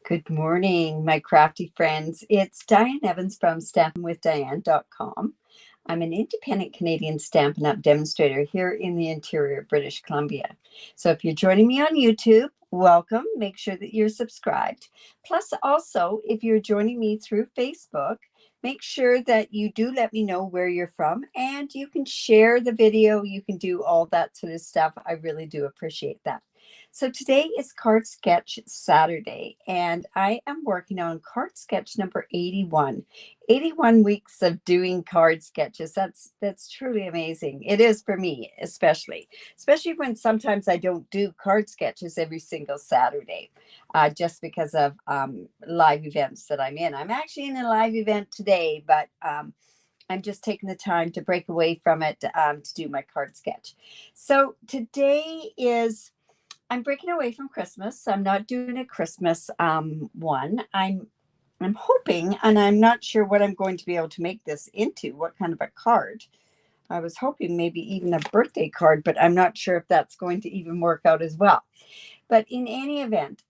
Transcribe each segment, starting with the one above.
Good morning, my crafty friends. It's Diane Evans from stampinwithdiane.com. I'm an independent Canadian Stampin' Up! Demonstrator here in the interior of British Columbia. So if you're joining me on YouTube, welcome. Make sure that you're subscribed. Plus, also, if you're joining me through Facebook, make sure that you do let me know where you're from, and you can share the video. You can do all that sort of stuff. I really do appreciate that. So today is Card Sketch Saturday, and I am working on card sketch number 81. 81 weeks of doing card sketches. That's truly amazing. It is for me, especially when sometimes I don't do card sketches every single Saturday, just because of live events that I'm in. I'm actually in a live event today, but I'm just taking the time to break away from it to do my card sketch. So today is I'm breaking away from Christmas. I'm not doing a Christmas one. I'm hoping, and I'm not sure what I'm going to be able to make this into, what kind of a card. I was hoping maybe even a birthday card, but I'm not sure if that's going to even work out as well. But in any event,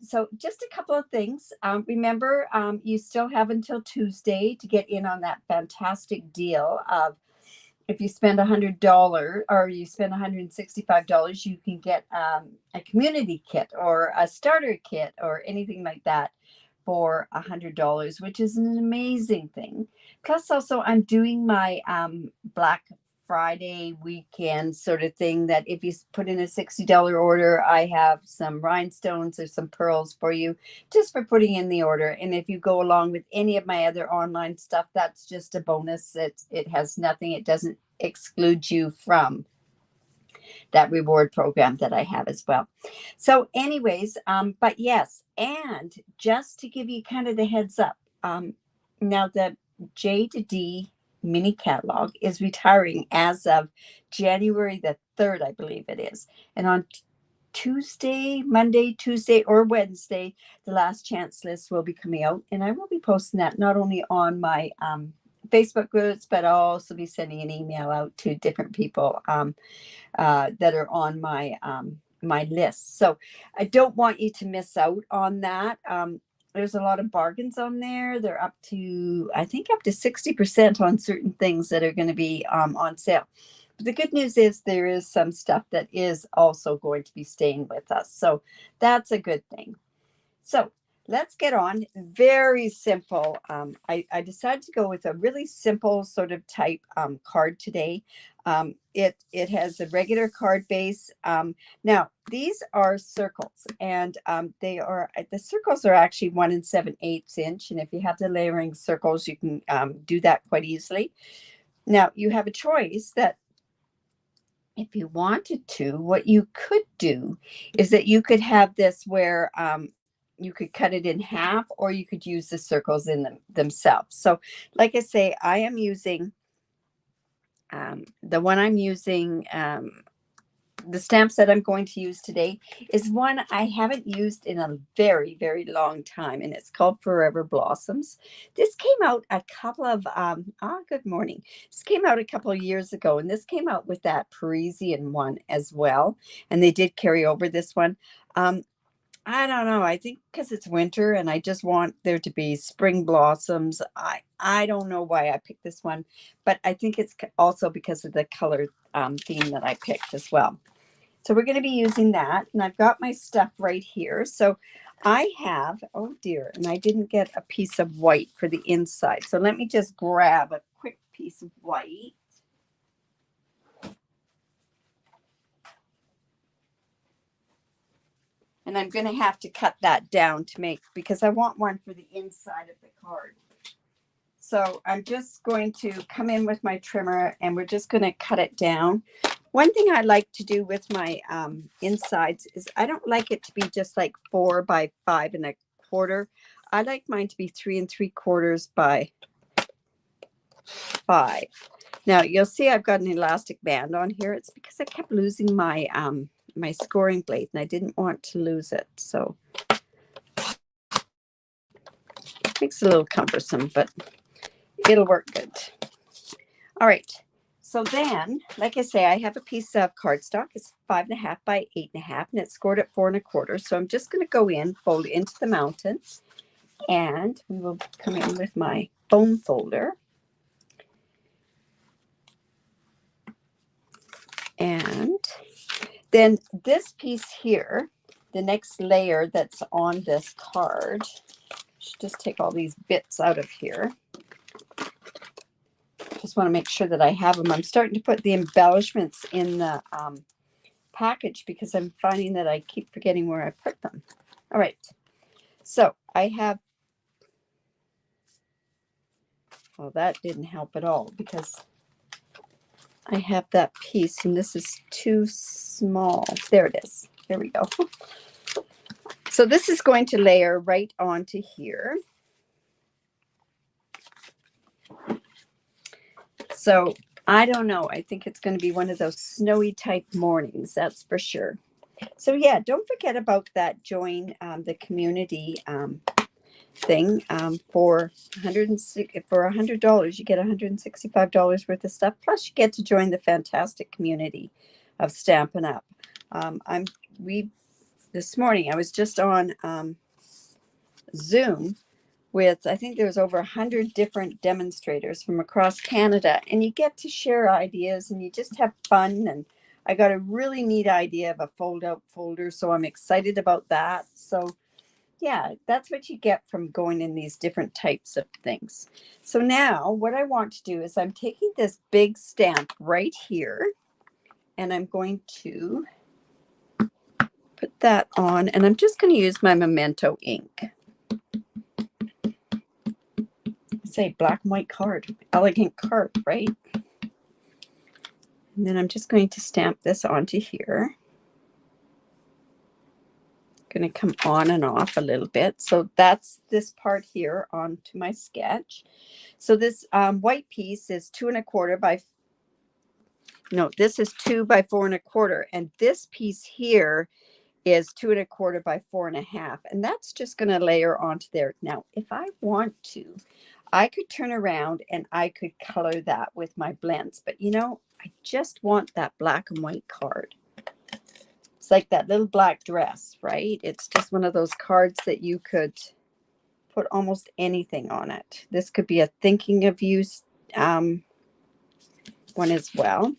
so just a couple of things. Remember, you still have until Tuesday to get in on that fantastic deal of if you spend $100 or you spend $165, you can get a community kit or a starter kit or anything like that for $100, which is an amazing thing. Plus, also, I'm doing my Black Friday weekend sort of thing that if you put in a $60 order, I have some rhinestones or some pearls for you just for putting in the order. And if you go along with any of my other online stuff, that's just a bonus. It has nothing. It doesn't exclude you from that reward program that I have as well. So anyways, but yes, and just to give you kind of the heads up, now the J to D mini catalog is retiring as of January the 3rd, I believe it is. And on Monday, Tuesday, or Wednesday, the last chance list will be coming out. And I will be posting that not only on my Facebook groups, but I'll also be sending an email out to different people that are on my list. So I don't want you to miss out on that. There's a lot of bargains on there. They're up to, I think, up to 60% on certain things that are going to be on sale. But the good news is there is some stuff that is also going to be staying with us. So that's a good thing. So let's get on. Very simple. I decided to go with a really simple sort of type card today. It has a regular card base. Now, these are circles, and the circles are actually 1 7/8 inch. And if you have the layering circles, you can do that quite easily. Now, you have a choice that if you wanted to, what you could do is that you could have this where you could cut it in half, or you could use the circles in themselves. So like I say, I am using the one I'm using, the stamp set I'm going to use today is one I haven't used in a very, very long time, and it's called Forever Blossoms. This came out a couple of, good morning. This came out a couple of years ago, and this came out with that Parisian one as well, and they did carry over this one. I don't know. I think because it's winter and I just want there to be spring blossoms. I don't know why I picked this one, but I think it's also because of the color theme that I picked as well. So we're going to be using that, and I've got my stuff right here. So I have, oh dear, and I didn't get a piece of white for the inside. So let me just grab a quick piece of white. And I'm going to have to cut that down to make, because I want one for the inside of the card. So I'm just going to come in with my trimmer, and we're just going to cut it down. One thing I like to do with my insides is I don't like it to be just like 4 by 5 1/4. I like mine to be 3 3/4 by 5. Now you'll see I've got an elastic band on here. It's because I kept losing my my scoring blade, and I didn't want to lose it. So it makes it a little cumbersome, but it'll work good. All right. So then, like I say, I have a piece of cardstock. It's 5.5 by 8.5, and it's scored at 4.25. So I'm just going to go in, fold into the mountain, and we will come in with my foam folder. And then this piece here, the next layer that's on this card, should just take all these bits out of here. Just want to make sure that I have them. I'm starting to put the embellishments in the package because I'm finding that I keep forgetting where I put them. All right. So I have, well, that didn't help at all because I have that piece and this is too small. There it is. There we go. So this is going to layer right onto here. So I don't know. I think it's going to be one of those snowy type mornings. That's for sure. So yeah, don't forget about that. Join the community thing for $100. You get $165 worth of stuff. Plus, you get to join the fantastic community of Stampin' Up. This morning I was just on Zoom with, I think there's over 100 different demonstrators from across Canada, and you get to share ideas and you just have fun. And I got a really neat idea of a fold out folder, so I'm excited about that. So yeah, that's what you get from going in these different types of things. So now what I want to do is I'm taking this big stamp right here and I'm going to put that on, and I'm just going to use my Memento ink. Say black and white card, elegant card, right? And then I'm just going to stamp this onto here. Going to come on and off a little bit. So that's this part here onto my sketch. So this white piece is 2.25 by, no, this is 2 by 4.25, and this piece here is 2.25 by 4.5, and that's just going to layer onto there. Now, if I want to, I could turn around and I could color that with my blends, but you know, I just want that black and white card. It's like that little black dress, right? It's just one of those cards that you could put almost anything on it. This could be a thinking of you one as well.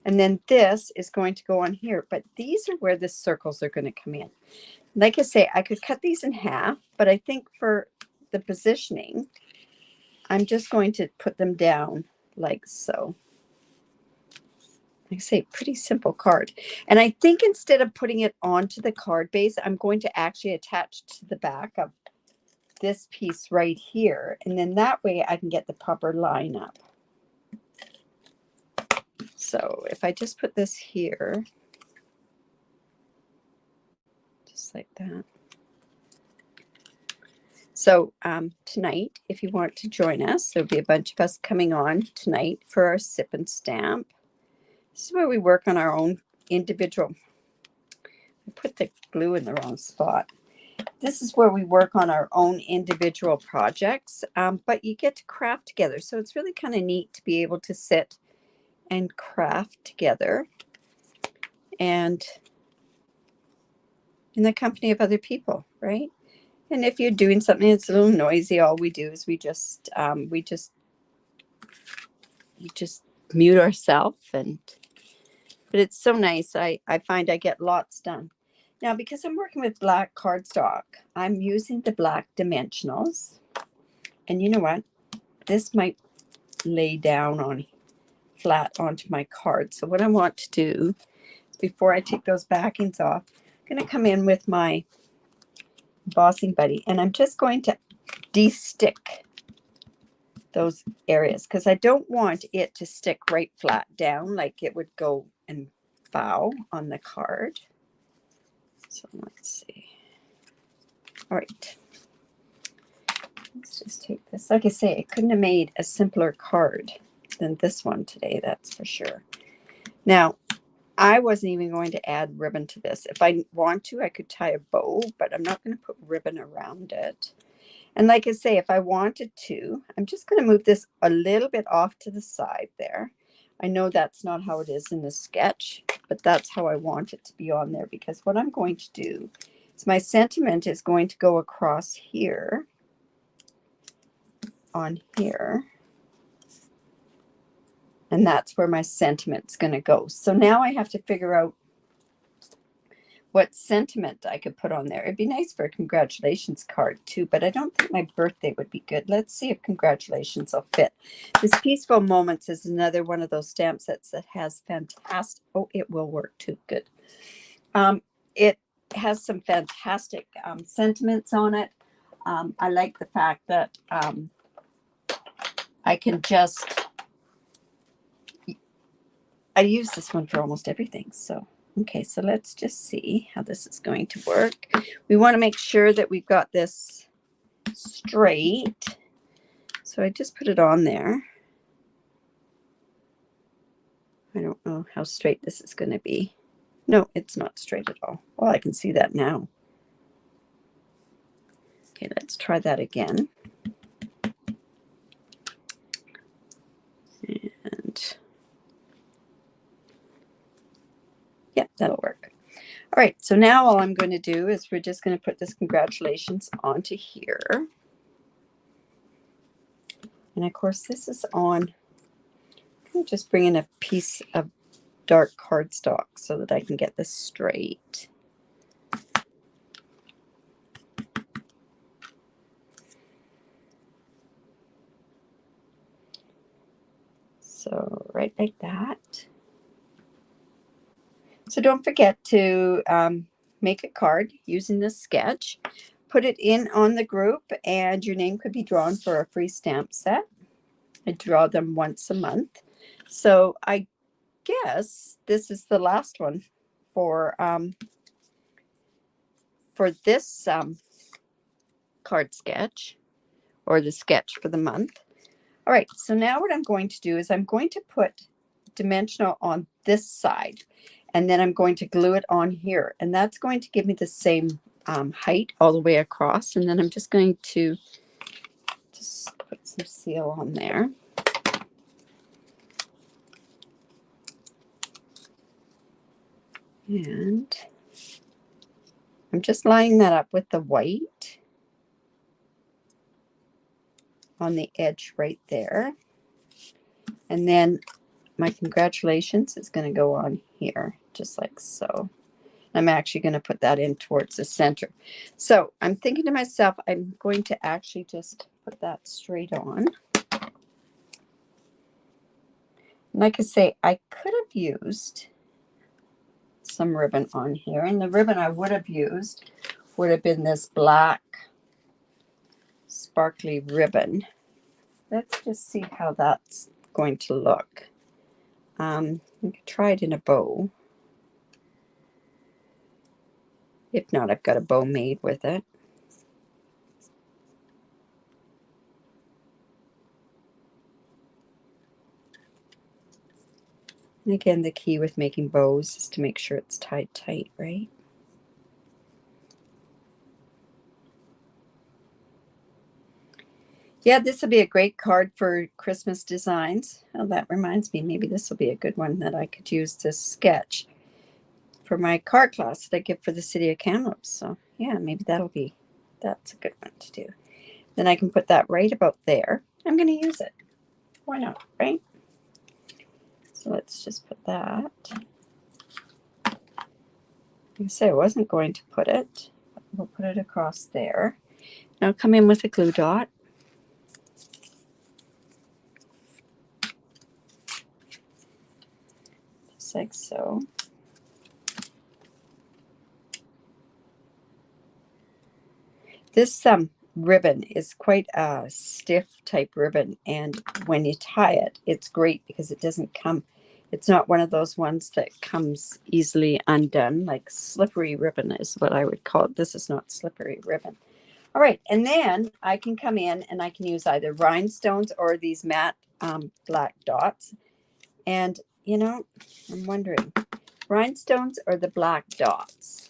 And then this is going to go on here, but these are where the circles are going to come in. Like I say, I could cut these in half, but I think for the positioning, I'm just going to put them down like so. Like I say, pretty simple card. And I think instead of putting it onto the card base, I'm going to actually attach to the back of this piece right here. And then that way I can get the proper line up. So if I just put this here, just like that. So tonight, if you want to join us, there'll be a bunch of us coming on tonight for our sip and stamp. This is where we work on our own individual. I put the glue in the wrong spot. This is where we work on our own individual projects, but you get to craft together. So it's really kind of neat to be able to sit and craft together and in the company of other people, right? And if you're doing something that's a little noisy, all we do is we just mute ourselves. But it's so nice. I find I get lots done. Now, because I'm working with black cardstock, I'm using the black dimensionals. And you know what? This might lay down on flat onto my card. So what I want to do before I take those backings off, I'm going to come in with my embossing buddy, and I'm just going to de-stick those areas because I don't want it to stick right flat down like it would go and bow on the card. So let's see. All right. Let's just take this. Like I say, I couldn't have made a simpler card than this one today, that's for sure. Now, I wasn't even going to add ribbon to this. If I want to, I could tie a bow, but I'm not going to put ribbon around it. And like I say, if I wanted to, I'm just going to move this a little bit off to the side there. I know that's not how it is in the sketch, but that's how I want it to be on there, because what I'm going to do is my sentiment is going to go across here, on here, and that's where my sentiment's going to go. So now I have to figure out what sentiment I could put on there. It'd be nice for a congratulations card too, but I don't think my birthday would be good. Let's see if congratulations will fit. This Peaceful Moments is another one of those stamp sets that has fantastic, oh, it will work too, good. It has some fantastic sentiments on it. I like the fact that I can just, I use this one for almost everything, so. Okay, so let's just see how this is going to work. We want to make sure that we've got this straight. So I just put it on there. I don't know how straight this is going to be. No, it's not straight at all. Well, I can see that now. Okay, let's try that again. And yeah, that'll work. All right, so now all I'm going to do is we're just going to put this congratulations onto here. And of course, this is on, I'm just bring in a piece of dark cardstock so that I can get this straight. So right like that. So don't forget to make a card using this sketch. Put it in on the group, and your name could be drawn for a free stamp set. I draw them once a month. So I guess this is the last one for this card sketch, or the sketch for the month. All right, so now what I'm going to do is I'm going to put dimensional on this side, and then I'm going to glue it on here, and that's going to give me the same height all the way across. And then I'm just going to just put some seal on there. And I'm just lining that up with the white on the edge right there. And then my congratulations is going to go on here, just like so. I'm actually going to put that in towards the center. So I'm thinking to myself, I'm going to actually just put that straight on. Like I say, I could have used some ribbon on here, and the ribbon I would have used would have been this black sparkly ribbon. Let's just see how that's going to look. You could try it in a bow. If not, I've got a bow made with it. And again, the key with making bows is to make sure it's tied tight, right? Yeah, this will be a great card for Christmas designs. Oh, that reminds me, maybe this will be a good one that I could use this sketch for my card class that I give for the City of Kamloops. So yeah, maybe that's a good one to do. Then I can put that right about there. I'm going to use it. Why not, right? So let's just put that. Like I say, I wasn't going to put it. We'll put it across there. Now come in with a glue dot. Just like so. This ribbon is quite a stiff type ribbon, and when you tie it, it's great because it doesn't come, it's not one of those ones that comes easily undone. Like slippery ribbon is what I would call it. This is not slippery ribbon. All right, and then I can come in and I can use either rhinestones or these matte black dots. And you know, I'm wondering, rhinestones or the black dots?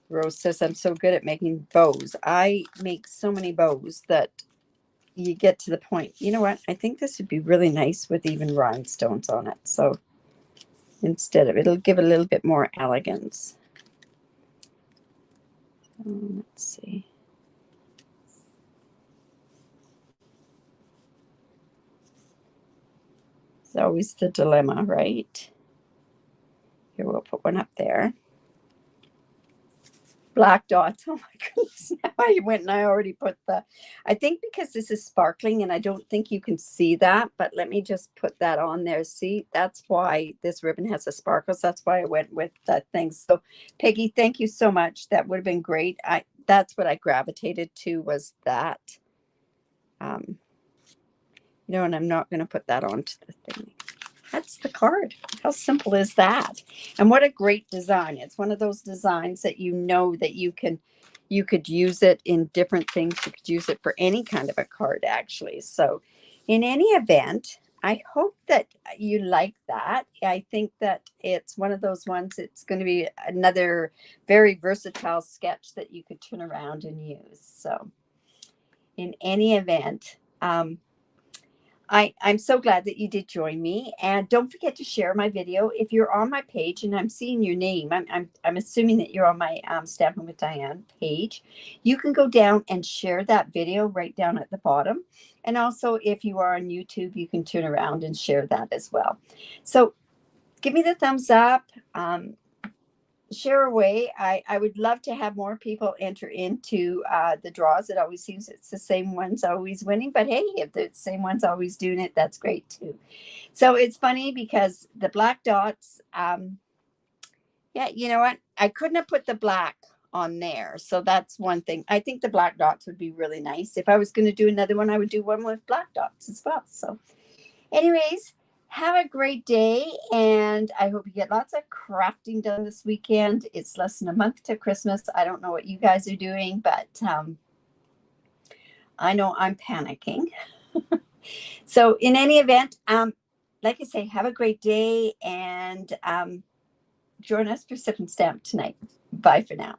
Rose says, I'm so good at making bows. I make so many bows that you get to the point. You know what? I think this would be really nice with even rhinestones on it. So instead of, it'll give a little bit more elegance. Let's see. It's always the dilemma, right? Here, we'll put one up there. Black dots. Oh my goodness. Now I went and I already put I think because this is sparkling and I don't think you can see that, but let me just put that on there. See, that's why this ribbon has the sparkles. That's why I went with that thing. So Peggy, thank you so much. That would have been great. That's what I gravitated to, was that. You know, and I'm not going to put that onto the thing. That's the card. How simple is that? And what a great design. It's one of those designs that you know that you could use it in different things. You could use it for any kind of a card, actually. So in any event, I hope that you like that. I think that it's one of those ones, it's going to be another very versatile sketch that you could turn around and use. So in any event, I'm so glad that you did join me, and don't forget to share my video. If you're on my page and I'm seeing your name, I'm assuming that you're on my Stamping with Diane page. You can go down and share that video right down at the bottom. And also, if you are on YouTube, you can turn around and share that as well. So give me the thumbs up. Share away. I would love to have more people enter into the draws. It always seems it's the same ones always winning, but hey, if the same ones always doing it, that's great too. So it's funny because the black dots, yeah, you know what? I couldn't have put the black on there. So that's one thing. I think the black dots would be really nice. If I was going to do another one, I would do one with black dots as well. So anyways, have a great day, and I hope you get lots of crafting done this weekend. It's less than a month to Christmas. I don't know what you guys are doing, but I know I'm panicking. So in any event, like I say, have a great day, and join us for Sip and Stamp tonight. Bye for now.